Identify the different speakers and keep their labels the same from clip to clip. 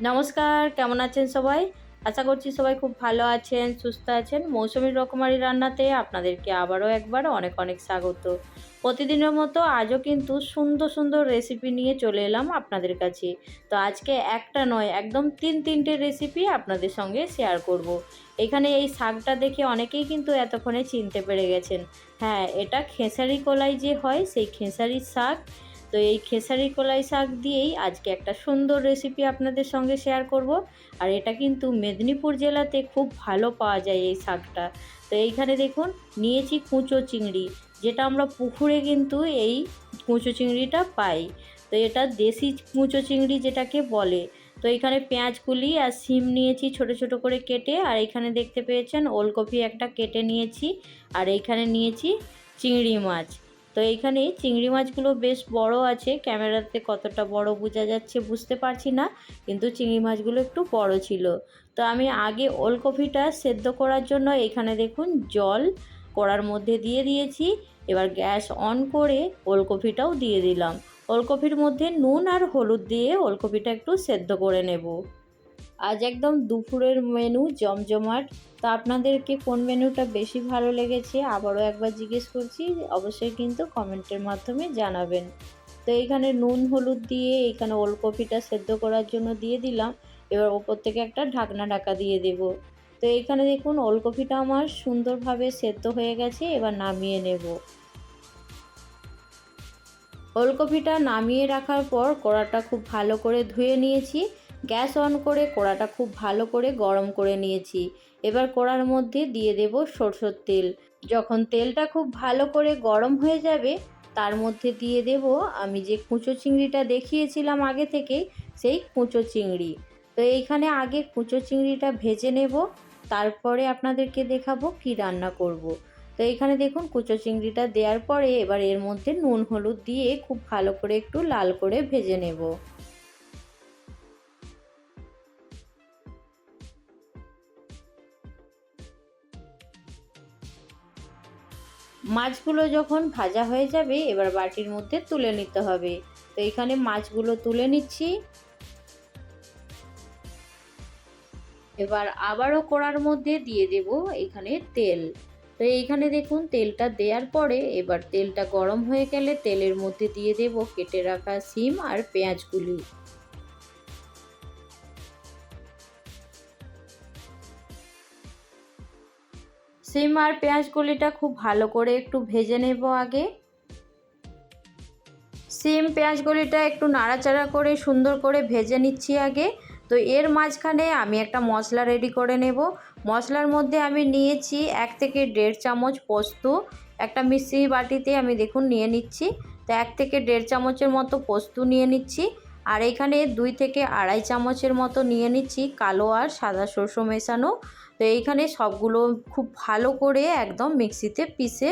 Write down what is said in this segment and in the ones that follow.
Speaker 1: নমস্কার, কেমন আছেন সবাই? আশা করছি সবাই খুব ভালো আছেন, সুস্থ আছেন। মৌসুমীর রকমারি রান্নাতে আপনাদেরকে আবারও একবার অনেক অনেক স্বাগত। প্রতিদিনের মতো আজও কিন্তু সুন্দর সুন্দর রেসিপি নিয়ে চলে এলাম আপনাদের কাছে। তো আজকে একটা নয়, একদম তিনটে রেসিপি আপনাদের সঙ্গে শেয়ার করব। এখানে এই শাকটা দেখে অনেকেই কিন্তু এতক্ষণে চিনতে পেরে গেছেন। হ্যাঁ, এটা খেসারি কলাই যে হয়, সেই খেসারির শাক। তো এই খেসারি কলাই শাক দিয়েই আজকে একটা সুন্দর রেসিপি আপনাদের সঙ্গে শেয়ার করব। আর এটা কিন্তু মেদিনীপুর জেলাতে খুব ভালো পাওয়া যায় এই শাকটা। তো এইখানে দেখুন নিয়েছি কুঁচো চিংড়ি, যেটা আমরা পুকুরে কিন্তু এই কুঁচো চিংড়িটা পাই। তো এটা দেশি কুঁচো চিংড়ি যেটাকে বলে। তো এখানে পেঁয়াজ কুলি আর শিম নিয়েছি ছোট ছোট করে কেটে, আর এখানে দেখতে পেয়েছেন ওলকপি একটা কেটে নিয়েছি, আর এইখানে নিয়েছি চিংড়ি মাছ। তো এইখানে চিংড়ি মাছগুলো বেশ বড় আছে, ক্যামেরাতে কতটা বড় বোঝা যাচ্ছে বুঝতে পারছি না, কিন্তু চিংড়ি মাছগুলো একটু বড় ছিল। তো আমি আগে ওলকপিটা সেদ্ধ করার জন্য এখানে দেখুন জল কড়ার মধ্যে দিয়ে দিয়েছি। এবার গ্যাস অন করে ওলকপিটাও দিয়ে দিলাম। ওলকপির মধ্যে নুন আর হলুদ দিয়ে ওলকপিটা একটু সেদ্ধ করে নেব। আজ একদম দুপুরের মেনু জমজমাট। তো আপনাদেরকে কোন মেনুটা বেশি ভালো লেগেছে আবারও একবার জিজ্ঞেস করছি, অবশ্যই কিন্তু কমেন্টের মাধ্যমে জানাবেন। তো এইখানে নুন হলুদ দিয়ে এইখানে ওলকপিটা সেদ্ধ করার জন্য দিয়ে দিলাম। এবার ওপর থেকে একটা ঢাকনা ঢাকা দিয়ে দেব। তো এইখানে দেখুন ওলকপিটা আমার সুন্দরভাবে সেদ্ধ হয়ে গেছে, এবার নামিয়ে নেব। ওলকপিটা নামিয়ে রাখার পর কড়াটা খুব ভালো করে ধুয়ে নিয়েছি। গ্যাস অন করে কড়াটা খুব ভালো করে গরম করে নিয়েছি। এবার কড়ার মধ্যে দিয়ে দেব সরষের তেল। যখন তেলটা খুব ভালো করে গরম হয়ে যাবে, তার মধ্যে দিয়ে দেব আমি যে কুঁচো চিংড়িটা দেখিয়েছিলাম আগে থেকে, সেই কুঁচো চিংড়ি। তো এইখানে আগে কুঁচো চিংড়িটা ভেজে নেব, তারপরে আপনাদেরকে দেখাবো কি রান্না করব। তো এখানে দেখুন কুচো চিংড়িটা দেওয়ার পরে এবার এর মধ্যে নুন হলুদ দিয়ে খুব ভালো করে একটু লাল করে ভেজে নেব। মাছগুলো যখন ভাজা হয়ে যাবে এবার বাটির মধ্যে তুলে নিতে হবে। তো এখানে মাছগুলো তুলে নিচ্ছি। এবার আবারও কড়ার মধ্যে দিয়ে দেব এখানে তেল। তো এইখানে দেখুন তেলটা দেওয়ার পরে এবার তেলটা গরম হয়ে গেলে তেলের মধ্যে দিয়ে দেব কেটে রাখা শিম আর পেঁয়াজগুলি। সিম আর পেঁয়াজ কলিটা খুব ভালো করে একটু ভেজে নেব আগে। সিম পেঁয়াজ কলিটা একটু নাড়াচাড়া করে সুন্দর করে ভেজে নিচ্ছি আগে। তো এর মাঝখানে আমি একটা মশলা রেডি করে নেব। মশলার মধ্যে আমি নিয়েছি 1 থেকে 1.5 চামচ পোস্ত। একটা মিক্সি বাটিতে আমি দেখুন নিয়ে নিচ্ছি। তো 1 থেকে 1.5 চামচের মতো পোস্ত নিয়ে নিচ্ছি। আর এখানে 2 থেকে 2.5 চামচের মতো নিয়ে নিচ্ছি কালো আর সাদা সরষে মেশানো। তো এইখানে সবগুলো খুব ভালো করে একদম মিক্সিতে পিষে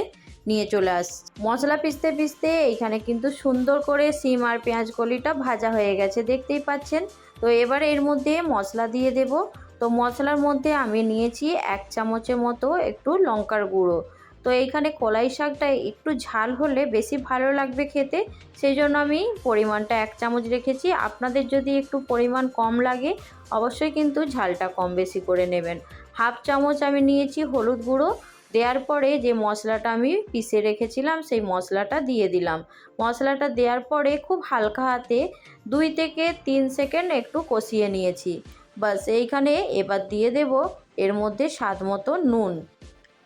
Speaker 1: নিয়ে চলে আসছি। মশলা পিষতে পিষতে এইখানে কিন্তু সুন্দর করে সিম আর পেঁয়াজ কলিটা ভাজা হয়ে গেছে, দেখতেই পাচ্ছেন। তো এবারে এর মধ্যে মশলা দিয়ে দেব। তো মশলার মধ্যে আমি নিয়েছি 1 চামচের মতো একটু লঙ্কার গুঁড়ো। তো এইখানে কলাই শাকটা একটু ঝাল হলে বেশি ভালো লাগবে খেতে, সেই জন্য আমি পরিমাণটা 1 চামচ রেখেছি। আপনাদের যদি একটু পরিমাণ কম লাগে অবশ্যই কিন্তু ঝালটা কম বেশি করে নেবেন। 1/2 চামচ আমি নিয়েছি হলুদ গুঁড়ো। দেওয়ার পরে যে মশলাটা আমি পিষে রেখেছিলাম সেই মশলাটা দিয়ে দিলাম। মশলাটা দেওয়ার পরে খুব হালকা হাতে 2 থেকে 3 সেকেন্ড একটু কষিয়ে নিয়েছি। বাস এইখানে এবার দিয়ে দেব এর মধ্যে স্বাদ মতো নুন।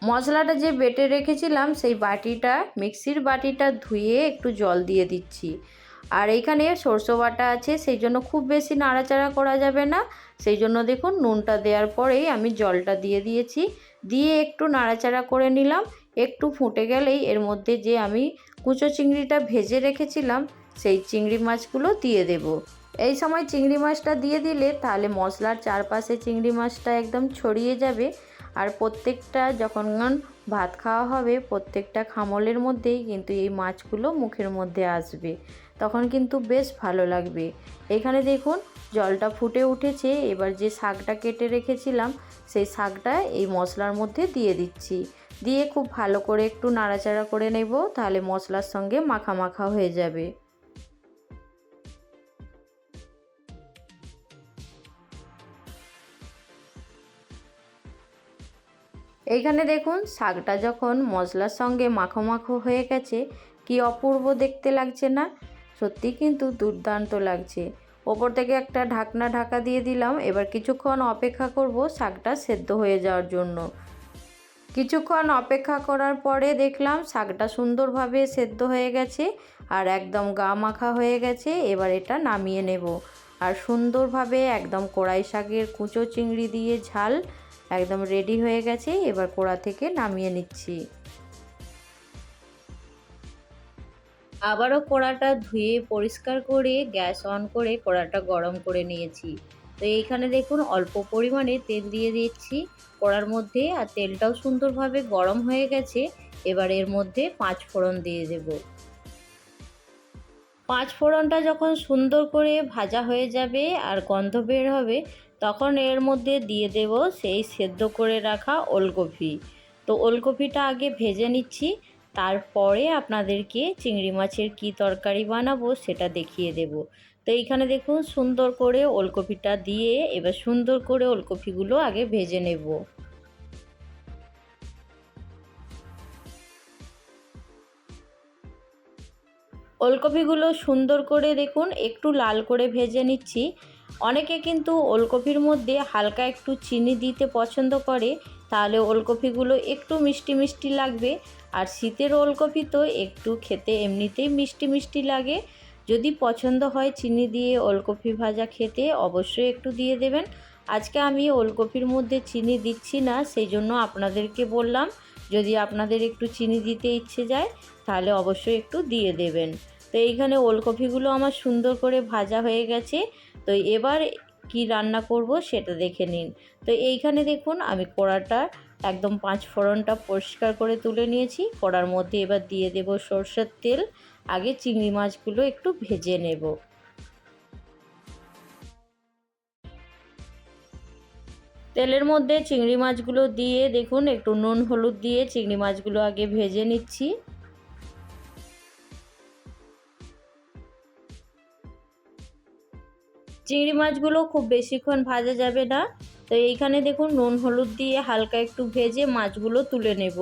Speaker 1: মশলাটা যে বেটে রেখেছিলাম সেই বাটিটা, মিক্সির বাটিটা ধুয়ে একটু জল দিয়ে দিচ্ছি। আর এইখানে সরষে বাটা আছে, সেই জন্য খুব বেশি নাড়াচাড়া করা যাবে না। সেই জন্য দেখুন নুনটা দেওয়ার পরেই আমি জলটা দিয়ে দিয়েছি। দিয়ে একটু নাড়াচাড়া করে নিলাম। একটু ফুটে গেলেই এর মধ্যে যে আমি কুচো চিংড়িটা ভেজে রেখেছিলাম সেই চিংড়ি মাছগুলো দিয়ে দেব। এই সময় চিংড়ি মাছটা দিয়ে দিলে তাহলে মশলার চারপাশে চিংড়ি মাছটা একদম ছড়িয়ে যাবে। আর প্রত্যেকটা যখন ভাত খাওয়া হবে প্রত্যেকটা খামলের মধ্যেই কিন্তু এই মাছগুলো মুখের মধ্যে আসবে, তখন কিন্তু বেশ ভালো লাগবে। এখানে দেখুন জলটা ফুটে উঠেছে। এবার যে শাকটা কেটে রেখেছিলাম সেই শাকটা এই মশলার মধ্যে দিয়ে দিচ্ছি। দিয়ে খুব ভালো করে একটু নাড়াচাড়া করে নেব, তাহলে মশলার সঙ্গে মাখা মাখা হয়ে যাবে। এইখানে দেখুন শাকটা যখন মশলার সঙ্গে মাখো মাখো হয়ে গেছে, কি অপূর্ব দেখতে লাগছে না? সত্যি কিন্তু দুর্দান্ত লাগছে। ওপর থেকে একটা ঢাকনা ঢাকা দিয়ে দিলাম। এবার কিছুক্ষণ অপেক্ষা করব শাকটা সেদ্ধ হয়ে যাওয়ার জন্য। কিছুক্ষণ অপেক্ষা করার পরে দেখলাম শাকটা সুন্দরভাবে সেদ্ধ হয়ে গেছে আর একদম গা মাখা হয়ে গেছে। এবার এটা নামিয়ে নেব। আর সুন্দরভাবে একদম কড়াই শাকের কুচো চিংড়ি দিয়ে ঝাল একদম রেডি হয়ে গেছে। এবার কড়া থেকে নামিয়ে নিচ্ছি। আবারও কড়াটা ধুয়ে পরিষ্কার করে গ্যাস অন করে কড়াটা গরম করে নিয়েছি। তো এইখানে দেখুন অল্প পরিমাণে তেল দিয়ে দিচ্ছি কড়ার মধ্যে, আর তেলটাও সুন্দরভাবে গরম হয়ে গেছে। এবার এর মধ্যে 5 ফোড়ন দিয়ে দেব। 5 ফোড়নটা যখন সুন্দর করে ভাজা হয়ে যাবে আর গন্ধ বের হবে, তখন এর মধ্যে দিয়ে দেব সেই সেদ্ধ করে রাখা ওলকপি। তো ওলকপিটা আগে ভেজে নিচ্ছি, তারপরে আপনাদেরকে চিংড়ি মাছের কি তরকারি বানাবো সেটা দেখিয়ে দেব। তো এইখানে দেখুন সুন্দর করে ওলকপিটা দিয়ে এবার সুন্দর করে ওলকপিগুলো আগে ভেজে নেব। ওলকপিগুলো সুন্দর করে দেখুন একটু লাল করে ভেজে নিচ্ছি। অনেকে কিন্তু ওলকপির মধ্যে হালকা একটু চিনি দিতে পছন্দ করে, তাহলে ওলকপিগুলো একটু মিষ্টি মিষ্টি লাগবে। আর শীতের ওলকপি তো একটু খেতে এমনিতেই মিষ্টি মিষ্টি লাগে। যদি পছন্দ হয় চিনি দিয়ে ওলকপি ভাজা খেতে, অবশ্যই একটু দিয়ে দেবেন। আজকে আমি ওলকপির মধ্যে চিনি দিচ্ছি না, সেই জন্য আপনাদেরকে বললাম। যদি আপনাদের একটু চিনি দিতে ইচ্ছে যায় তাহলে অবশ্যই একটু দিয়ে দেবেন। তো এইখানে ওলকপিগুলো আমার সুন্দর করে ভাজা হয়ে গেছে। তো এবার কি রান্না করব সেটা দেখে নিন। তো এইখানে দেখুন আমি কড়াটা একদম 5 ফোড়নটা পরিষ্কার করে তুলে নিয়েছি। কড়ার মধ্যে এবার দিয়ে দেব সরষের তেল। আগে চিংড়ি মাছগুলো একটু ভেজে নেব। তেলের মধ্যে চিংড়ি মাছগুলো দিয়ে দেখুন একটু নুন হলুদ দিয়ে চিংড়ি মাছগুলো আগে ভেজে নিচ্ছি। চিংড়ি মাছগুলো খুব বেশিক্ষণ ভাজা যাবে না। তো এইখানে দেখুন নুন হলুদ দিয়ে হালকা একটু ভেজে মাছগুলো তুলে নেব,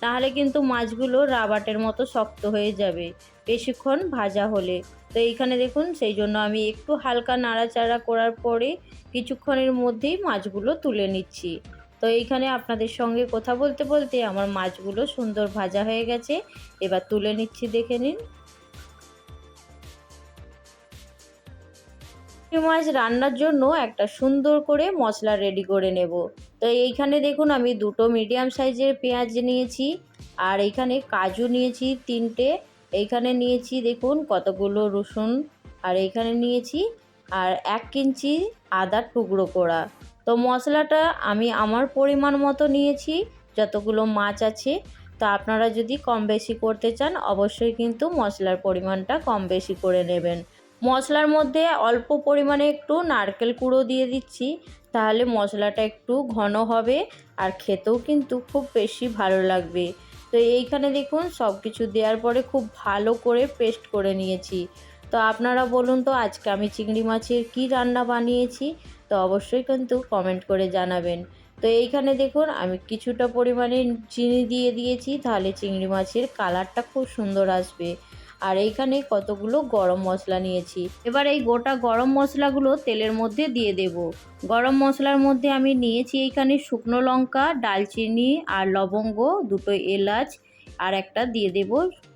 Speaker 1: তাহলে কিন্তু মাছগুলো রাবারের মতো শক্ত হয়ে যাবে বেশিক্ষণ ভাজা হলে। তো এইখানে দেখুন সেই জন্য আমি একটু হালকা নাড়াচাড়া করার পরে কিছুক্ষণের মধ্যেই মাছগুলো তুলে নিচ্ছি। তো এইখানে আপনাদের সঙ্গে কথা বলতে বলতে আমার মাছগুলো সুন্দর ভাজা হয়ে গেছে। এবার তুলে নিচ্ছি, দেখে নিন। চিংড়ি মাছ রান্নার জন্য একটা সুন্দর করে মশলা রেডি করে নেব। তো এইখানে দেখুন আমি দুটো মিডিয়াম সাইজের পেঁয়াজ নিয়েছি, আর এইখানে কাজু নিয়েছি 3টে, এইখানে নিয়েছি দেখুন কতগুলো রসুন, আর এইখানে নিয়েছি আর 1 ইঞ্চি আদার টুকরো করা। তো মশলাটা আমি আমার পরিমাণ মতো নিয়েছি, যতগুলো মাছ আছে। তো আপনারা যদি কম বেশি করতে চান অবশ্যই কিন্তু মশলার পরিমাণটা কম বেশি করে নেবেন। মশলার মধ্যে অল্প পরিমাণে একটু নারকেল কুড়ো দিয়ে দিচ্ছি, তাহলে মশলাটা একটু ঘন হবে আর খেতেও কিন্তু খুব বেশি ভালো লাগবে। তো এইখানে দেখুন সব কিছু দেওয়ার পরে খুব ভালো করে পেস্ট করে নিয়েছি। তো আপনারা বলুন তো আজকে আমি চিংড়ি মাছের কি রান্না বানিয়েছি, তো অবশ্যই কিন্তু কমেন্ট করে জানাবেন। তো এইখানে দেখুন আমি কিছুটা পরিমাণে চিনি দিয়ে দিয়েছি, তাহলে চিংড়ি মাছের কালারটা খুব সুন্দর আসবে। আর এইখানে কতগুলো গরম মশলা নিয়েছি। এবার এই গোটা গরম মশলাগুলো তেলের মধ্যে দিয়ে দেব। গরম মশলার মধ্যে আমি নিয়েছি এইখানে শুকনো লঙ্কা, দালচিনি আর লবঙ্গ, 2টো এলাচ, আর একটা দিয়ে দেব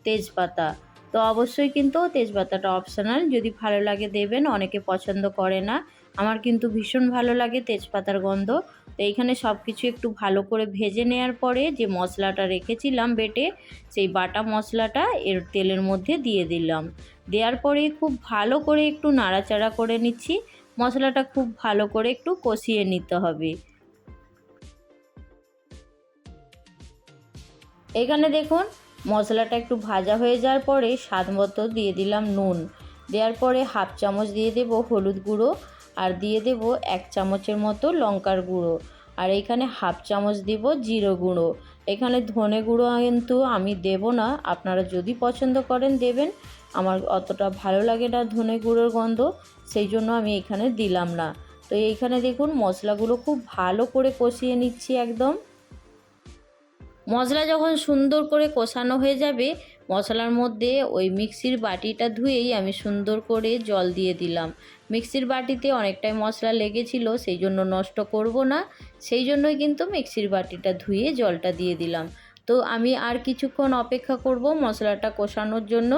Speaker 1: তেজপাতা। তো অবশ্যই কিন্তু তেজপাতাটা অপশনাল, যদি ভালো লাগে দেবেন, অনেকে পছন্দ করে না। আমার কিন্তু ভীষণ ভালো লাগে তেজপাতার গন্ধ। তো এইখানে সব কিছু একটু ভালো করে ভেজে নেওয়ার পরে যে মশলাটা রেখেছিলাম বেটে, সেই বাটা মশলাটা এর তেলের মধ্যে দিয়ে দিলাম। দেওয়ার পরে খুব ভালো করে একটু নাড়াচাড়া করে নিচ্ছি। মশলাটা খুব ভালো করে একটু কষিয়ে নিতে হবে। এখানে দেখুন মশলাটা একটু ভাজা হয়ে যাওয়ার পরে স্বাদ মতো দিয়ে দিলাম নুন। দেওয়ার পরে 1/2 চামচ দিয়ে দেব হলুদ গুঁড়ো, আর দিয়ে দেব 1 চামচের মতো লঙ্কার গুঁড়ো, আর এখানে 1/2 চামচ দেব জিরে গুঁড়ো। এখানে ধনে গুঁড়ো কিন্তু আমি দেব না, আপনারা যদি পছন্দ করেন দেবেন। আমার অতটা ভালো লাগে না ধনে গুঁড়োর গন্ধ, সেই জন্য আমি এখানে দিলাম না। তো এইখানে দেখুন মশলাগুলো খুব ভালো করে কষিয়ে নিচ্ছি একদম। মশলা যখন সুন্দর করে কষানো হয়ে যাবে, মশলার মধ্যে ওই মিক্সির বাটিটা ধুয়েই আমি সুন্দর করে জল দিয়ে দিলাম। মিক্সির বাটিতে অনেকটাই মশলা লেগেছিল, সেই জন্য নষ্ট করব না, সেই জন্যই কিন্তু মিক্সির বাটিটা ধুয়ে জলটা দিয়ে দিলাম। তো আমি আর কিছুক্ষণ অপেক্ষা করব মশলাটা কষানোর জন্য।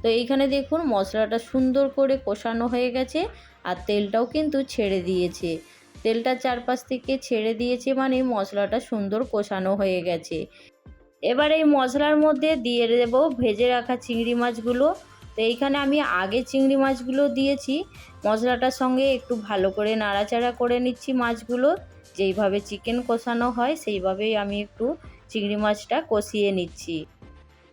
Speaker 1: তো এইখানে দেখুন মশলাটা সুন্দর করে কষানো হয়ে গেছে আর তেলটাও কিন্তু ছেড়ে দিয়েছে। তেলটা চারপাশ থেকে ছেড়ে দিয়েছে মানে মশলাটা সুন্দর কষানো হয়ে গেছে। এবার এই মশলার মধ্যে দিয়ে দেবো ভেজে রাখা চিংড়ি মাছগুলো। তো এইখানে আমি আগে চিংড়ি মাছগুলো দিয়েছি, মশলাটার সঙ্গে একটু ভালো করে নাড়াচাড়া করে নিচ্ছি মাছগুলো। যেইভাবে চিকেন কষানো হয় সেইভাবেই আমি একটু চিংড়ি মাছটা কষিয়ে নিচ্ছি।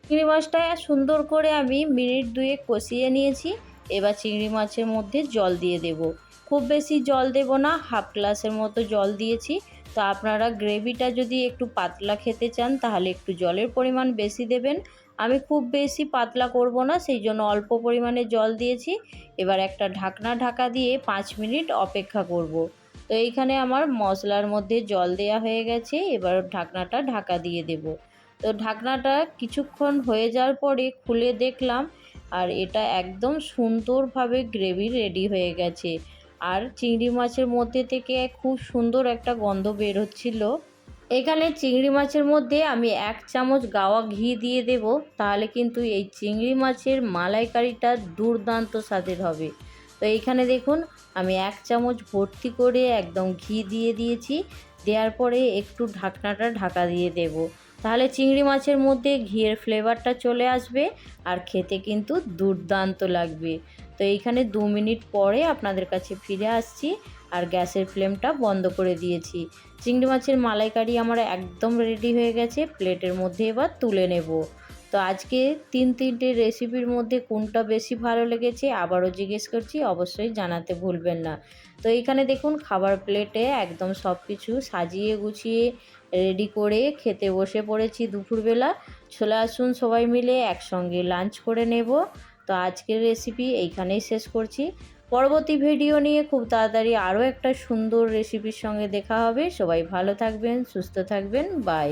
Speaker 1: চিংড়ি মাছটা সুন্দর করে আমি মিনিট 2 কষিয়ে নিয়েছি। এবার চিংড়ি মাছের মধ্যে জল দিয়ে দেব। খুব বেশি জল দেব না, হাফ গ্লাসের মতো জল দিয়েছি। তো আপনারা গ্রেভিটা যদি একটু পাতলা খেতে চান তাহলে একটু জলের পরিমাণ বেশি দেবেন। আমি খুব বেশি পাতলা করব না, সেই জন্য অল্প পরিমাণে জল দিয়েছি। এবার একটা ঢাকা দিয়ে 5 মিনিট অপেক্ষা করব। তো এইখানে আমার মশলার মধ্যে জল দেয়া হয়ে গেছে, এবার ঢাকনাটা ঢাকা দিয়ে দেব। তো ঢাকনাটা কিছুক্ষণ হয়ে যাওয়ার পরে খুলে দেখলাম আর এটা একদম সুন্দরভাবে গ্রেভি রেডি হয়ে গেছে। আর চিংড়ি মাছের মধ্যে থেকে খুব সুন্দর একটা গন্ধ বের হচ্ছিল। এখানে চিংড়ি মাছের মধ্যে আমি 1 চামচ গাওয়া ঘি দিয়ে দেব, তাহলে কিন্তু এই চিংড়ি মাছের মালাইকারিটা দুর্দান্ত স্বাদের হবে। তো এইখানে দেখুন আমি 1 চামচ ভর্তি করে একদম ঘি দিয়ে দিয়েছি। দেওয়ার পরে একটু ঢাকনাটা ঢাকা দিয়ে দেব, তাহলে চিংড়ি মাছের মধ্যে ঘিয়ের ফ্লেভারটা চলে আসবে আর খেতে কিন্তু দুর্দান্ত লাগবে। তো এইখানে 2 মিনিট পরে আপনাদের কাছে ফিরে আসছি আর গ্যাসের ফ্লেমটা বন্ধ করে দিয়েছি। চিংড়ি মাছের মালাইকারি আমার একদম রেডি হয়ে গেছে, প্লেটের মধ্যে এবার তুলে নেব। তো আজকে 3টে রেসিপির মধ্যে কোনটা বেশি ভালো লেগেছে আবারও জিজ্ঞেস করছি, অবশ্যই জানাতে ভুলবেন না। তো এইখানে দেখুন খাবার প্লেটে একদম সব কিছু সাজিয়ে গুছিয়ে রেডি করে খেতে বসে পড়েছি দুপুরবেলা। চলে আসুন সবাই মিলে একসঙ্গে লাঞ্চ করে নেব। তো আজকের রেসিপি এইখানেই শেষ করছি। পরবর্তী ভিডিও নিয়ে খুব তাড়াতাড়ি আরও একটা সুন্দর রেসিপির সঙ্গে দেখা হবে। সবাই ভালো থাকবেন, সুস্থ থাকবেন, বাই।